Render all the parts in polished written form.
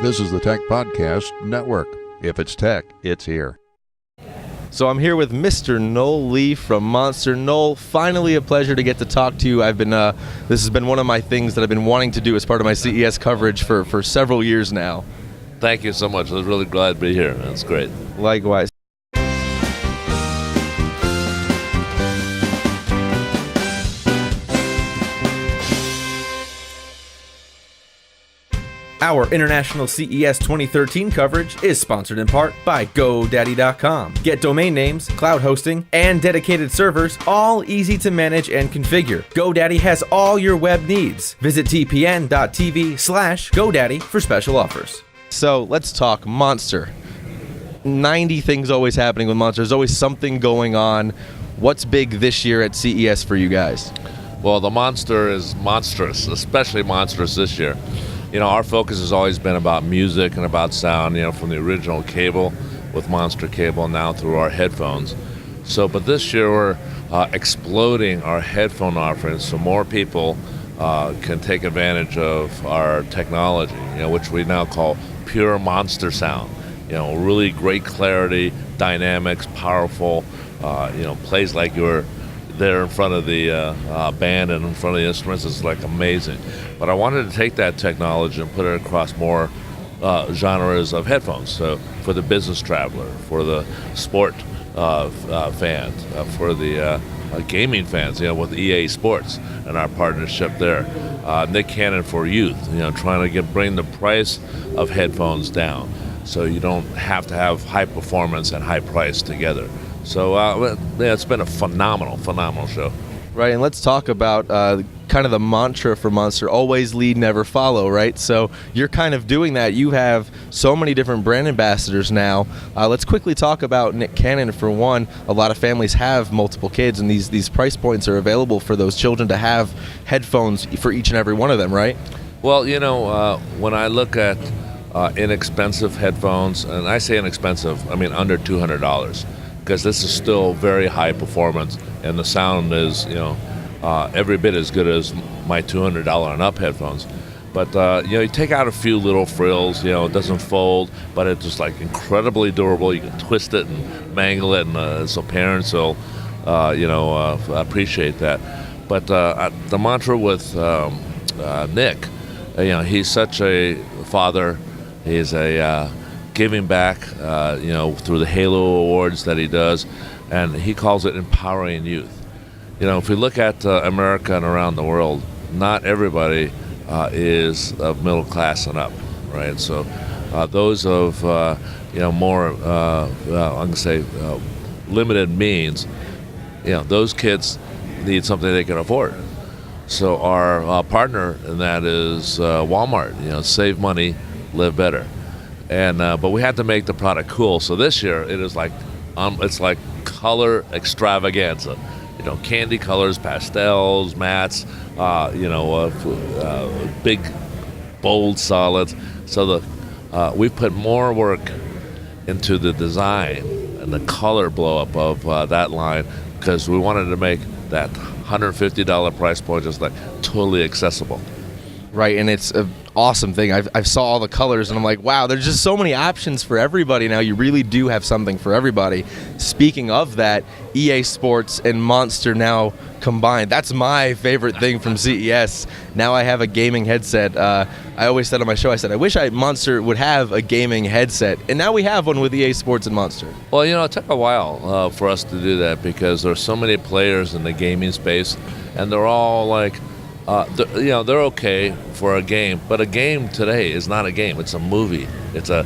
This is the Tech Podcast Network. If it's tech, it's here. So I'm here with Mr. Noel Lee from Monster. Noel, finally a pleasure to get to talk to you. This has been one of my things that I've been wanting to do as part of my CES coverage for several years now. Thank you so much. I was really glad to be here. That's great. Likewise. Our international CES 2013 coverage is sponsored in part by GoDaddy.com. Get domain names, cloud hosting, and dedicated servers, all easy to manage and configure. GoDaddy has all your web needs. Visit TPN.TV/GoDaddy for special offers. So let's talk Monster. 90 things always happening with Monster. There's always something going on. What's big this year at CES for you guys? Well, the Monster is monstrous, especially monstrous this year. You know, our focus has always been about music and about sound, you know, from the original cable with Monster Cable now through our headphones. But this year we're exploding our headphone offerings so more people can take advantage of our technology, you know, which we now call pure Monster sound. You know, really great clarity, dynamics, powerful, plays like you're there in front of the band and in front of the instruments. Is like amazing. But I wanted to take that technology and put it across more genres of headphones. So for the business traveler, for the sport fans, for the gaming fans, you know, with EA Sports and our partnership there. Nick Cannon for youth, you know, trying to bring the price of headphones down so you don't have to have high performance and high price together. So it's been a phenomenal show. Right, and let's talk about kind of the mantra for Monster, always lead, never follow, right? So you're kind of doing that. You have so many different brand ambassadors now. Let's quickly talk about Nick Cannon for one. A lot of families have multiple kids, and these price points are available for those children to have headphones for each and every one of them, right? Well, you know, when I look at inexpensive headphones, and I say inexpensive, I mean under $200, because this is still very high performance, and the sound is, you know, every bit as good as my $200 and up headphones. But you take out a few little frills, you know, it doesn't fold, but it's just like incredibly durable. You can twist it and mangle it, and so parents will, appreciate that. But the mantra with Nick, you know, he's such a father. He's a giving back, through the Halo Awards that he does, and he calls it empowering youth. You know, if we look at America and around the world, not everybody is of middle class and up, right? So those of more, I'm gonna say, limited means, you know, those kids need something they can afford. So our partner in that is Walmart. You know, save money, live better. And but we had to make the product cool. So this year it is like it's like color extravaganza. You know, candy colors, pastels, mattes, big, bold solids. So we've put more work into the design and the color blow up of that line, because we wanted to make that $150 price point just like totally accessible. Right, and it's an awesome thing. I've saw all the colors, and I'm like, wow, there's just so many options for everybody now. You really do have something for everybody. Speaking of that, EA Sports and Monster now combined. That's my favorite thing from CES. Now I have a gaming headset. I always said on my show, I said, I wish Monster would have a gaming headset. And now we have one with EA Sports and Monster. Well, you know, it took a while for us to do that, because there's so many players in the gaming space, and they're all like, they're okay for a game, but a game today is not a game. It's a movie. It's a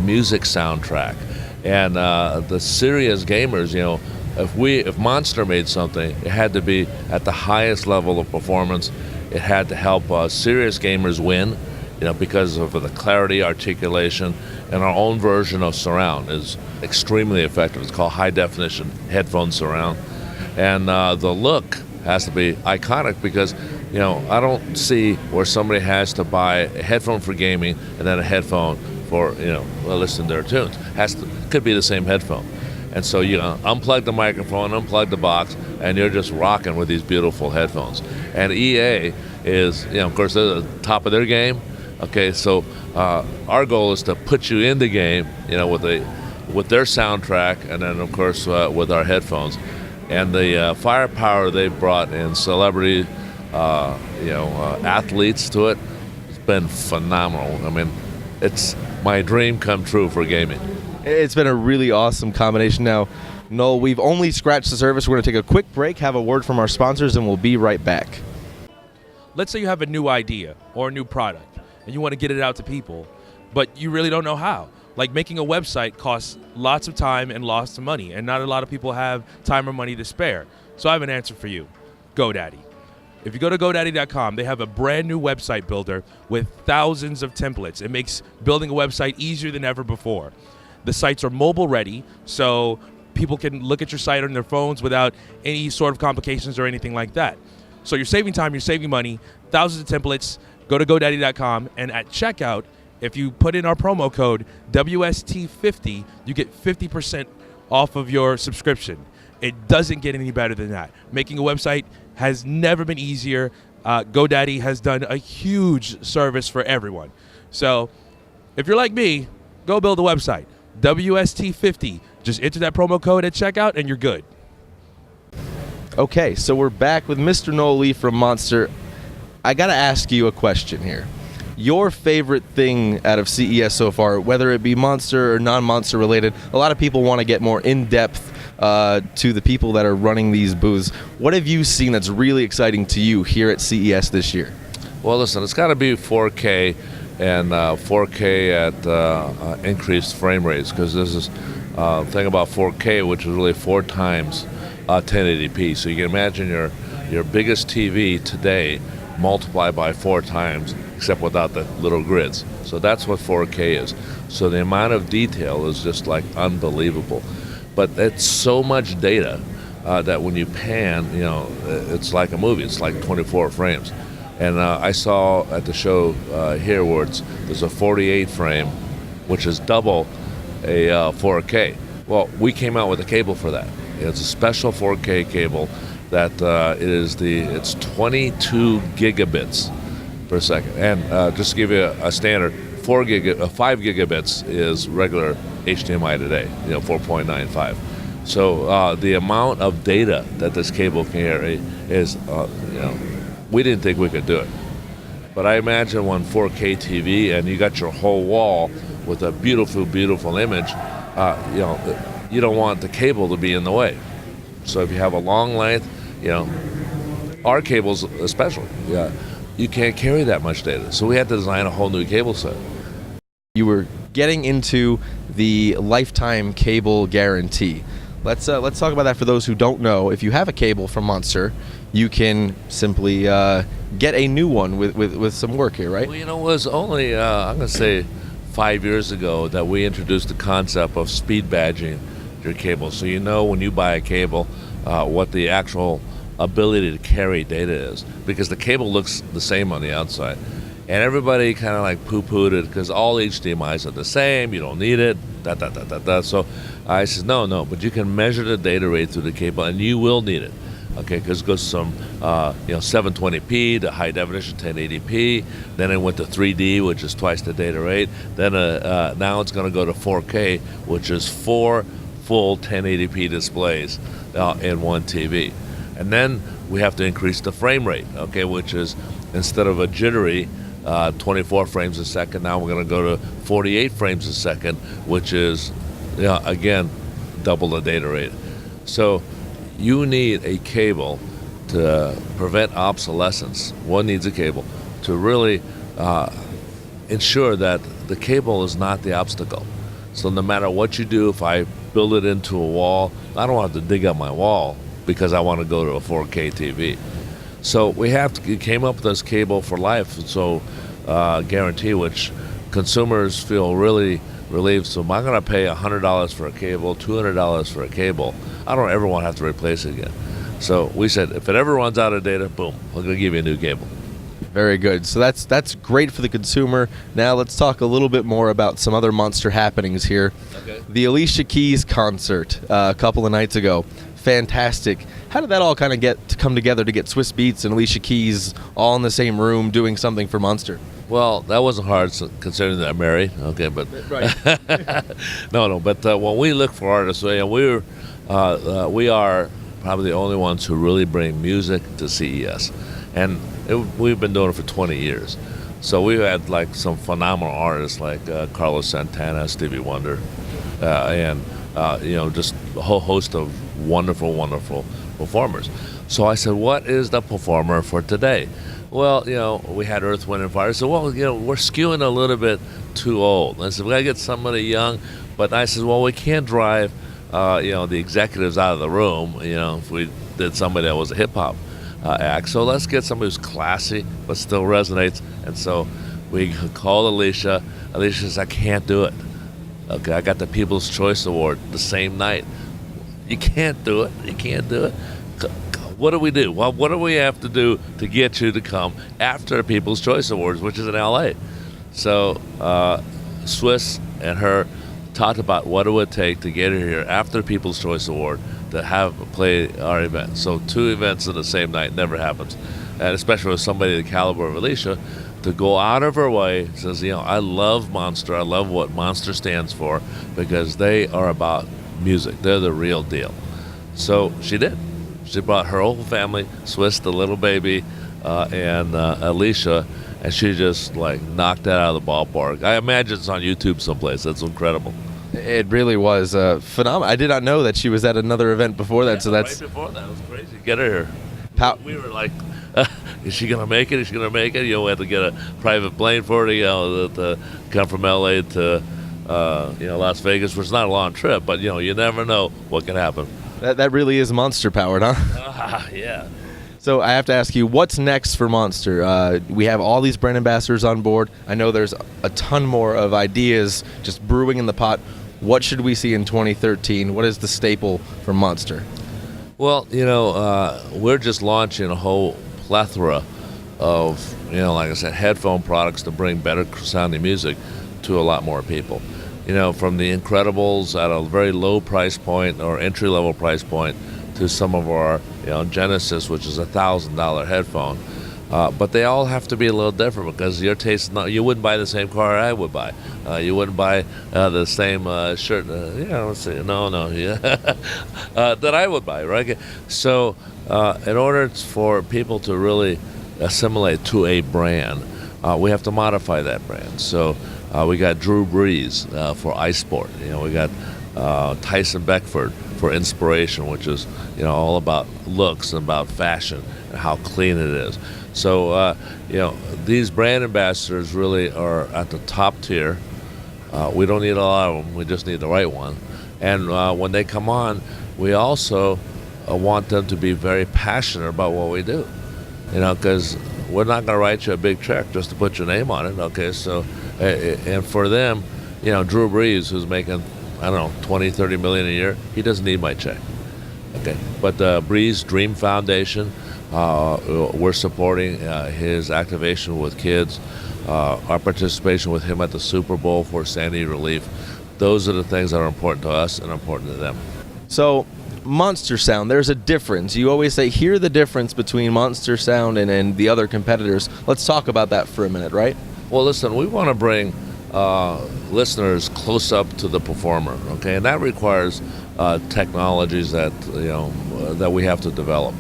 music soundtrack, and the serious gamers, you know, if Monster made something, it had to be at the highest level of performance. It had to help serious gamers win, you know, because of the clarity, articulation, and our own version of surround is extremely effective. It's called high definition headphone surround, and the look has to be iconic, because, you know, I don't see where somebody has to buy a headphone for gaming and then a headphone for, listen to their tunes. Could be the same headphone. And so you unplug the microphone, unplug the box, and you're just rocking with these beautiful headphones. And EA is, of course, they're at the top of their game, Okay, so our goal is to put you in the game, with their soundtrack, and then of course with our headphones, and the firepower they've brought in celebrity, athletes to it. It's been phenomenal. I mean, it's my dream come true for gaming. It's been a really awesome combination. Now, Noel, we've only scratched the surface. We're going to take a quick break, have a word from our sponsors, and we'll be right back. Let's say you have a new idea or a new product and you want to get it out to people, but you really don't know how. Like making a website costs lots of time and lots of money, and not a lot of people have time or money to spare. So I have an answer for you, GoDaddy. If you go to GoDaddy.com, they have a brand new website builder with thousands of templates. It makes building a website easier than ever before. The sites are mobile ready, so people can look at your site on their phones without any sort of complications or anything like that. So you're saving time, you're saving money, thousands of templates. Go to GoDaddy.com, and at checkout, if you put in our promo code WST50, you get 50% off of your subscription. It doesn't get any better than that. Making a website has never been easier. GoDaddy has done a huge service for everyone. So if you're like me, go build a website. WST50. Just enter that promo code at checkout, and you're good. Okay, so we're back with Mr. Noel Lee from Monster. I got to ask you a question here. Your favorite thing out of CES so far, whether it be Monster or non-Monster related, a lot of people want to get more in-depth to the people that are running these booths. What have you seen that's really exciting to you here at CES this year? Well, listen, it's got to be 4K and 4K at increased frame rates, because this is thing about 4K, which is really 4 times 1080p. So you can imagine your biggest TV today multiplied by 4 times, except without the little grids. So that's what 4K is. So the amount of detail is just like unbelievable. But it's so much data that when you pan, it's like a movie. It's like 24 frames. And I saw at the show here where there's a 48 frame, which is double a 4K. Well, we came out with a cable for that. It's a special 4K cable that it's 22 gigabits per second. And just to give you a standard, 5 gigabits is regular HDMI today, 4.95. So the amount of data that this cable can carry is, we didn't think we could do it. But I imagine when 4K TV and you got your whole wall with a beautiful, beautiful image, you don't want the cable to be in the way. So if you have a long length, our cables especially, you can't carry that much data. So we had to design a whole new cable set. You were getting into the lifetime cable guarantee. Let's talk about that for those who don't know. If you have a cable from Monster, you can simply get a new one with some work here, right? Well, it was only, I'm going to say, 5 years ago that we introduced the concept of speed badging your cable. So when you buy a cable, what the actual ability to carry data is, because the cable looks the same on the outside. And everybody kind of like poo-pooed it because all HDMIs are the same, you don't need it, So I said, no, but you can measure the data rate through the cable, and you will need it. Okay, because it goes from 720p to high definition 1080p. Then it went to 3D, which is twice the data rate. Then now it's going to go to 4K, which is 4 full 1080p displays in one TV. And then we have to increase the frame rate, okay, which is instead of a jittery 24 frames a second, now we're going to go to 48 frames a second, which is, again, double the data rate. So you need a cable to prevent obsolescence. One needs a cable to really ensure that the cable is not the obstacle. So no matter what you do, if I build it into a wall, I don't have to dig up my wall because I want to go to a 4K TV. So we came up with this cable for life, so guarantee, which consumers feel really relieved. So I'm going to pay $100 for a cable, $200 for a cable. I don't ever want to have to replace it again. So we said, if it ever runs out of data, boom, we're going to give you a new cable. Very good. So that's great for the consumer. Now let's talk a little bit more about some other Monster happenings here. Okay. The Alicia Keys concert a couple of nights ago. Fantastic. How did that all kind of come together to get Swiss Beats and Alicia Keys all in the same room doing something for Monster? Well, that wasn't hard considering that I'm married. Okay, but no. But when we look for artists, we are probably the only ones who really bring music to CES, and we've been doing it for 20 years. So we've had like some phenomenal artists like Carlos Santana, Stevie Wonder, and just a whole host of wonderful, wonderful performers. So I said, what is the performer for today? Well, we had Earth, Wind, and Fire. So, we're skewing a little bit too old. I said, we got to get somebody young. But I said, well, we can't drive, the executives out of the room, if we did somebody that was a hip-hop act. So let's get somebody who's classy but still resonates. And so we called Alicia. Alicia says, I can't do it. Okay, I got the People's Choice Award the same night. You can't do it. You can't do it. What do we do? Well, what do we have to do to get you to come after the People's Choice Awards, which is in L.A.? So Swiss and her talked about what it would take to get her here after the People's Choice Award to have play our event. So 2 events in the same night never happens, and especially with somebody the caliber of Alicia, to go out of her way. Says, I love Monster. I love what Monster stands for because they are about music. They're the real deal. So she did. She brought her whole family, Swiss, the little baby, and Alicia, and she just knocked that out of the ballpark. I imagine it's on YouTube someplace. That's incredible. It really was phenomenal. I did not know that she was at another event before that. Yeah, so that's right before that. It was crazy. Get her here. We were like, is she gonna make it? Is she gonna make it? We had to get a private plane for her, to come from LA to Las Vegas, which is not a long trip, but you never know what can happen. That really is Monster powered, huh? Yeah. So I have to ask you, what's next for Monster? We have all these brand ambassadors on board. I know there's a ton more of ideas just brewing in the pot. What should we see in 2013? What is the staple for Monster? Well, we're just launching a whole plethora of, like I said, headphone products to bring better sounding music to a lot more people. From the Incredibles at a very low price point or entry-level price point to some of our, Genesis, which is $1,000 headphone. But they all have to be a little different because your taste, you wouldn't buy the same car I would buy. You wouldn't buy the same shirt, that I would buy, right? So in order for people to really assimilate to a brand, we have to modify that brand. So we got Drew Brees for ice sport. We got Tyson Beckford for inspiration, which is all about looks and about fashion and how clean it is. So these brand ambassadors really are at the top tier. We don't need a lot of them. We just need the right one. And when they come on, we also want them to be very passionate about what we do. Because we're not going to write you a big check just to put your name on it. Okay, so and for them, Drew Brees, who's making, I don't know, 20, 30 million a year, he doesn't need my check. Okay, but Brees Dream Foundation, we're supporting his activation with kids, our participation with him at the Super Bowl for Sandy relief. Those are the things that are important to us and important to them. So, Monster Sound, there's a difference. You always say, hear the difference between Monster Sound and the other competitors. Let's talk about that for a minute, right? Well, listen, we want to bring listeners close up to the performer, okay? And that requires technologies that, that we have to develop.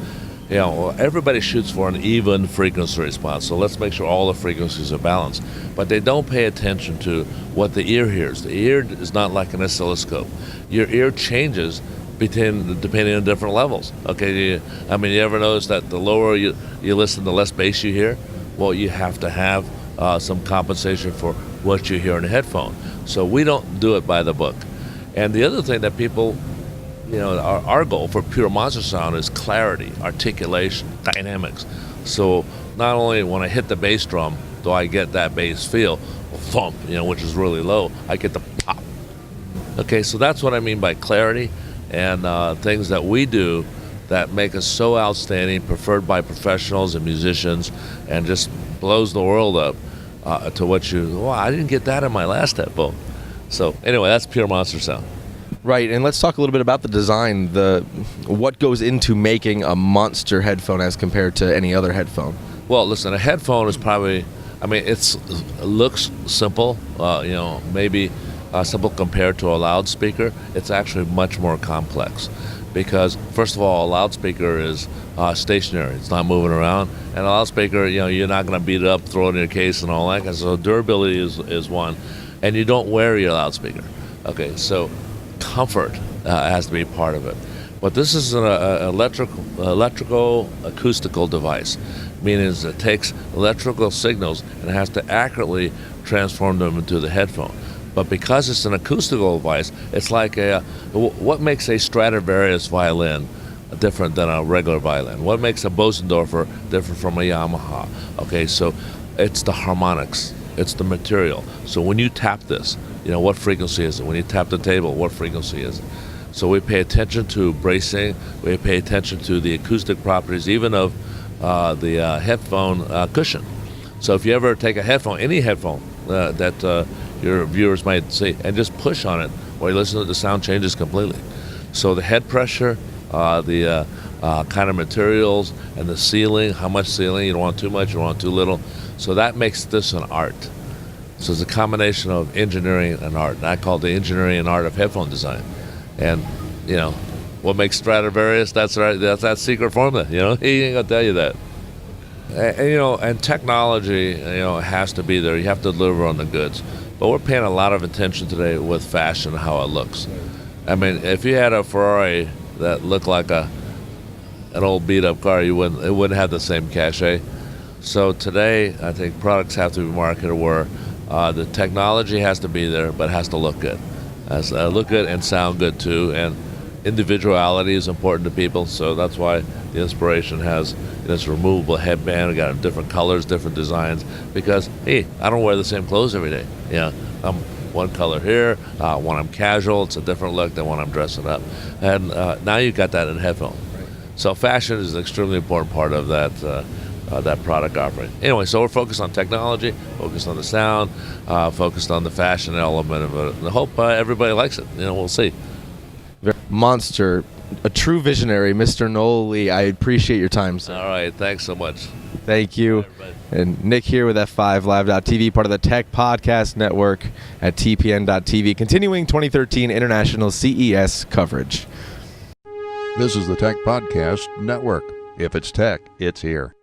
Everybody shoots for an even frequency response, so let's make sure all the frequencies are balanced. But they don't pay attention to what the ear hears. The ear is not like an oscilloscope. Your ear changes depending on different levels. Okay, you ever notice that the lower you listen, the less bass you hear? Well, you have to have some compensation for what you hear in a headphone. So we don't do it by the book. And the other thing that people, our goal for pure Monster Sound is clarity, articulation, dynamics. So not only when I hit the bass drum do I get that bass feel, thump, which is really low, I get the pop. Okay, so that's what I mean by clarity and things that we do that make us so outstanding, preferred by professionals and musicians, and just blows the world up to what I didn't get that in my last headphone. So anyway, that's pure Monster Sound. Right, and let's talk a little bit about the design, what goes into making a Monster headphone as compared to any other headphone. Well, listen, a headphone is probably I mean, it looks simple, maybe simple compared to a loudspeaker. It's actually much more complex because, first of all, a loudspeaker is stationary. It's not moving around. And a loudspeaker, you're not going to beat it up, throw it in your case and all that. So durability is one. And you don't wear your loudspeaker. Okay, so comfort has to be part of it. But this is an electrical acoustical device, meaning it takes electrical signals and has to accurately transform them into the headphone. But because it's an acoustical device, it's like what makes a Stradivarius violin different than a regular violin? What makes a Bosendorfer different from a Yamaha? Okay, so it's the harmonics, it's the material. So when you tap this, what frequency is it? When you tap the table, what frequency is it? So we pay attention to bracing, we pay attention to the acoustic properties, even of the headphone cushion. So if you ever take a headphone, any headphone that your viewers might see, and just push on it while you listen to it, the sound changes completely. So the head pressure, the kind of materials, and the sealing, how much sealing, you don't want too much, you don't want too little. So that makes this an art. So it's a combination of engineering and art. And I call it the engineering and art of headphone design. And, what makes Stradivarius, that's right, that's that secret formula, he ain't gonna tell you that. And technology, has to be there. You have to deliver on the goods. But we're paying a lot of attention today with fashion, how it looks. I mean, if you had a Ferrari that looked like an old beat-up car, it wouldn't have the same cachet. So today, I think products have to be marketed where the technology has to be there, but it has to look good. Has to look good and sound good too. And individuality is important to people, so that's why the Inspiration has this removable headband. We got different colors, different designs, because hey, I don't wear the same clothes every day. I'm one color here, when I'm casual, it's a different look than when I'm dressing up. And now you got that in headphones. So fashion is an extremely important part of that product offering. Anyway, so we're focused on technology, focused on the sound, focused on the fashion element of it. And I hope everybody likes it. We'll see. Monster, a true visionary, Mr. Noel Lee. I appreciate your time, sir. All right, thanks so much. Thank you. And Nick here with F5Live.TV, part of the Tech Podcast Network at TPN.TV, continuing 2013 International CES coverage. This is the Tech Podcast Network. If it's tech, it's here.